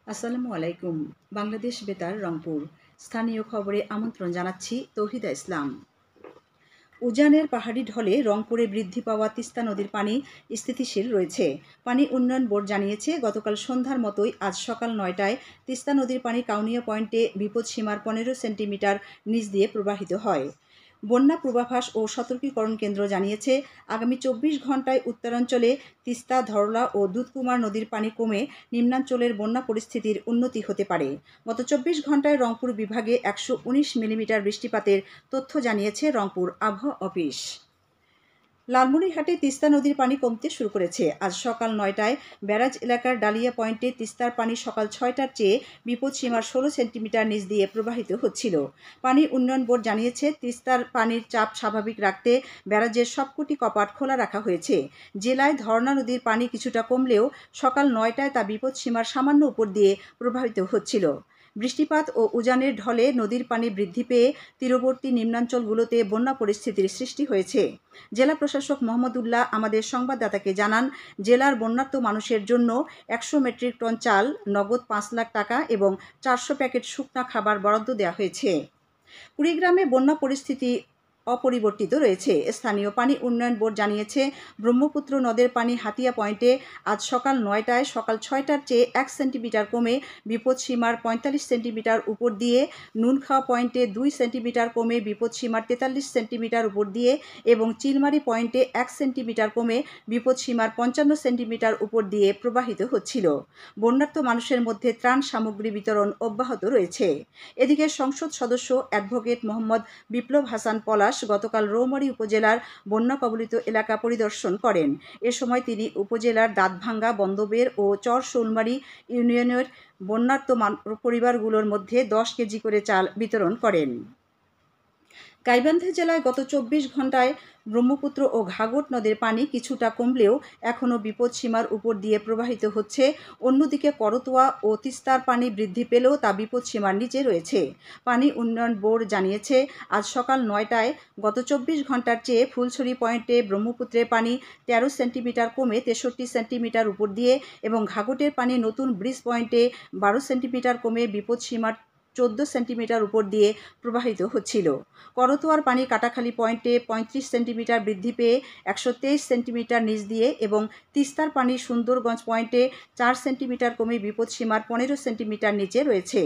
আসসালামু আলাইকুম। বাংলাদেশ বেতার রংপুর স্থানীয় খবরে আমন্ত্রণ জানাচ্ছি তৌহিদা ইসলাম। উজানের পাহাড়ি ঢলে রংপুরে বৃদ্ধি পাওয়া তিস্তা নদীর পানি স্থিতিশীল রয়েছে। পানি উন্নয়ন বোর্ড জানিয়েছে, গতকাল সন্ধ্যার মতোই আজ সকাল ৯টায় তিস্তা নদীর পানি কাউনিয়া পয়েন্টে বিপদসীমার ১৫ সেন্টিমিটার নিচ দিয়ে প্রবাহিত হয়। বন্যা পূর্বাভাস ও সতর্কীকরণ কেন্দ্র জানিয়েছে, আগামী ২৪ ঘন্টায় উত্তরাঞ্চলে তিস্তা, ধরলা ও দুধকুমার নদীর পানি কমে নিম্নাঞ্চলের বন্যা পরিস্থিতির উন্নতি হতে পারে। গত ২৪ ঘন্টায় রংপুর বিভাগে ১১৯ মিলিমিটার বৃষ্টিপাতের তথ্য জানিয়েছে রংপুর আবহাওয়া অফিস। লালমনিরহাটে তিস্তা নদীর পানি কমতে শুরু করেছে। আজ সকাল ৯টায় ব্যারাজ এলাকার ডালিয়া পয়েন্টে তিস্তার পানি সকাল ৬টার চেয়ে বিপদসীমার ১৬ সেন্টিমিটার নিচ দিয়ে প্রবাহিত হচ্ছিল। পানি উন্নয়ন বোর্ড জানিয়েছে, তিস্তার পানির চাপ স্বাভাবিক রাখতে ব্যারাজের সবকটি কপাট খোলা রাখা হয়েছে। জেলায় ধরলা নদীর পানি কিছুটা কমলেও সকাল ৯টায় তা বিপদসীমার সামান্য উপর দিয়ে প্রবাহিত হচ্ছিল। বৃষ্টিপাত ও উজানের ঢলে নদীর পানি বৃদ্ধি পেয়ে তীরবর্তী নিম্নাঞ্চলগুলোতে বন্যা পরিস্থিতির সৃষ্টি হয়েছে। জেলা প্রশাসক মোহাম্মদুল্লাহ আমাদের সংবাদদাতাকে জানান, জেলার বন্যার্ত মানুষের জন্য ১০০ মেট্রিক টন চাল, নগদ ৫ লাখ টাকা এবং ৪০০ প্যাকেট শুকনা খাবার বরাদ্দ দেওয়া হয়েছে। কুড়িগ্রামে বন্যা পরিস্থিতি অপরিবর্তিত রয়েছে। স্থানীয় পানি উন্নয়ন বোর্ড জানিয়েছে, ব্রহ্মপুত্র নদের পানি হাতিয়া পয়েন্টে আজ সকাল ৯টায় সকাল ৬টার চেয়ে ১ সেন্টিমিটার কমে বিপদসীমার ৪৫ সেন্টিমিটার উপর দিয়ে, নুনখাওয়া পয়েন্টে ২ সেন্টিমিটার কমে বিপদসীমার ৪৩ সেন্টিমিটার উপর দিয়ে এবং চিলমারি পয়েন্টে ১ সেন্টিমিটার কমে বিপদসীমার ৫৫ সেন্টিমিটার উপর দিয়ে প্রবাহিত হচ্ছিল। বন্যার্ত মানুষের মধ্যে ত্রাণ সামগ্রী বিতরণ অব্যাহত রয়েছে। এদিকে সংসদ সদস্য অ্যাডভোকেট মোহাম্মদ বিপ্লব হাসান পলাশ গতকাল রৌমারী উপজেলার বন্যা কবলিত এলাকা পরিদর্শন করেন। এ সময় তিনি উপজেলার দাঁতভাঙ্গা, বন্দবের ও চর শৌলমারী ইউনিয়নের বন্যার্ত পরিবারগুলোর মধ্যে ১০ কেজি করে চাল বিতরণ করেন। গাইবান্ধা জেলায় গত ২৪ ঘন্টায় ব্রহ্মপুত্র ও ঘাঘট নদের পানি কিছুটা কমলেও এখনও বিপদসীমার উপর দিয়ে প্রবাহিত হচ্ছে। অন্যদিকে করতোয়া ও তিস্তার পানি বৃদ্ধি পেলেও তা বিপদসীমার নিচে রয়েছে। পানি উন্নয়ন বোর্ড জানিয়েছে, আজ সকাল ৯টায় গত ২৪ ঘন্টার চেয়ে ফুলছড়ি পয়েন্টে ব্রহ্মপুত্রের পানি ১৩ সেন্টিমিটার কমে ৬৩ সেন্টিমিটার উপর দিয়ে এবং ঘাঘটের পানি নতুন ব্রিজ পয়েন্টে ১২ সেন্টিমিটার কমে বিপদসীমার ১৪ সেন্টিমিটার উপর দিয়ে প্রবাহিত হচ্ছিল। করতোয়ার পানি কাটাখালী পয়েন্টে ৩৫ সেন্টিমিটার বৃদ্ধি পেয়ে ১২৩ সেন্টিমিটার নিচ দিয়ে এবং তিস্তার পানি সুন্দরগঞ্জ পয়েন্টে ৪ সেন্টিমিটার কমে বিপদসীমার ১৫ সেন্টিমিটার নিচে রয়েছে।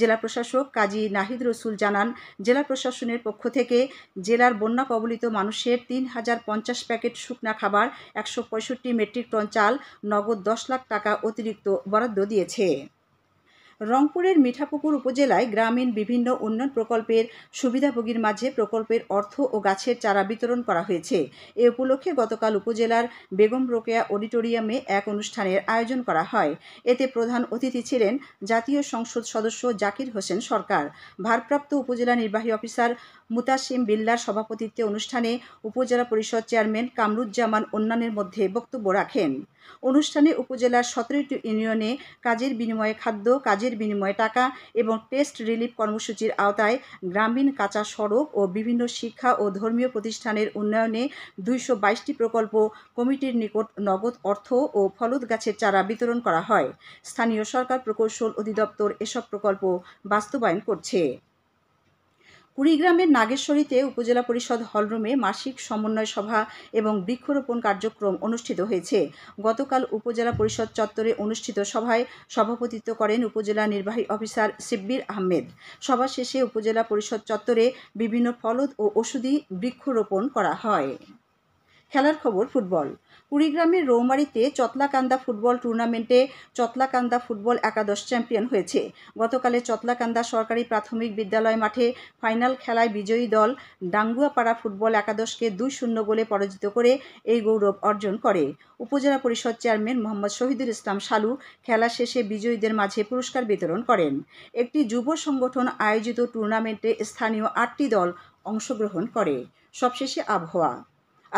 জেলা প্রশাসক কাজী নাহিদ রসুল জানান, জেলা প্রশাসনের পক্ষ থেকে জেলার বন্যা কবলিত মানুষের ৩,০৫০ প্যাকেট শুকনা খাবার, ১৬৫ মেট্রিক টন চাল, নগদ ১০ লাখ টাকা অতিরিক্ত বরাদ্দ দিয়েছে। রংপুরের মিঠাপুকুর উপজেলায় গ্রামীণ বিভিন্ন উন্নয়ন প্রকল্পের সুবিধাভোগীর মাঝে প্রকল্পের অর্থ ও গাছের চারা বিতরণ করা হয়েছে। এ উপলক্ষে গতকাল উপজেলার বেগম রোকেয়া অডিটোরিয়ামে এক অনুষ্ঠানের আয়োজন করা হয়। এতে প্রধান অতিথি ছিলেন জাতীয় সংসদ সদস্য জাকির হোসেন সরকার। ভারপ্রাপ্ত উপজেলা নির্বাহী অফিসার মুতাসিম বিল্লার সভাপতিত্বে অনুষ্ঠানে উপজেলা পরিষদ চেয়ারম্যান কামরুজ্জামান অন্যান্যের মধ্যে বক্তব্য রাখেন। অনুষ্ঠানে উপজেলার ১৭টি ইউনিয়নে কাজের বিনিময়ে খাদ্য, কাজের বিনিময়ে টাকা এবং টেস্ট রিলিফ কর্মসূচির আওতায় গ্রামীণ কাঁচা সড়ক ও বিভিন্ন শিক্ষা ও ধর্মীয় প্রতিষ্ঠানের উন্নয়নে ২২২টি প্রকল্প কমিটির নিকট নগদ অর্থ ও ফলদ গাছের চারা বিতরণ করা হয়। স্থানীয় সরকার প্রকৌশল অধিদপ্তর এসব প্রকল্প বাস্তবায়ন করছে। কুড়িগ্রামের নাগেশ্বরীতে উপজেলা পরিষদ হলরুমে মাসিক সমন্বয় সভা এবং বৃক্ষরোপণ কার্যক্রম অনুষ্ঠিত হয়েছে। গতকাল উপজেলা পরিষদ চত্বরে অনুষ্ঠিত সভায় সভাপতিত্ব করেন উপজেলা নির্বাহী অফিসার শিব্বির আহমেদ। সভা শেষে উপজেলা পরিষদ চত্বরে বিভিন্ন ফলদ ও ওষুধি বৃক্ষরোপণ করা হয়। খেলার খবর ফুটবল। কুড়িগ্রামের রৌমারীতে চতলাকান্দা ফুটবল টুর্নামেন্টে চতলাকান্দা ফুটবল একাদশ চ্যাম্পিয়ন হয়েছে। গতকালে চতলাকান্দা সরকারি প্রাথমিক বিদ্যালয় মাঠে ফাইনাল খেলায় বিজয়ী দল ডাঙ্গুয়াপাড়া ফুটবল একাদশকে ২-০ গোলে পরাজিত করে এই গৌরব অর্জন করে। উপজেলা পরিষদ চেয়ারম্যান মোহাম্মদ শহীদুল ইসলাম শালু খেলা শেষে বিজয়ীদের মাঝে পুরস্কার বিতরণ করেন। একটি যুব সংগঠন আয়োজিত টুর্নামেন্টে স্থানীয় ৮টি দল অংশগ্রহণ করে। সবশেষে আবহাওয়া।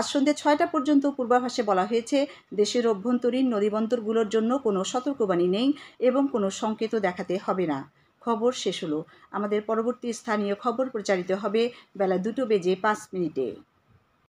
আজ সন্ধ্যে ৬টা পর্যন্ত পূর্বাভাসে বলা হয়েছে, দেশের অভ্যন্তরীণ নদীবন্দরগুলোর জন্য কোনো সতর্কবাণী নেই এবং কোনো সংকেতও দেখাতে হবে না। খবর শেষ হলো। আমাদের পরবর্তী স্থানীয় খবর প্রচারিত হবে বেলা ২টো বেজে ৫ মিনিটে।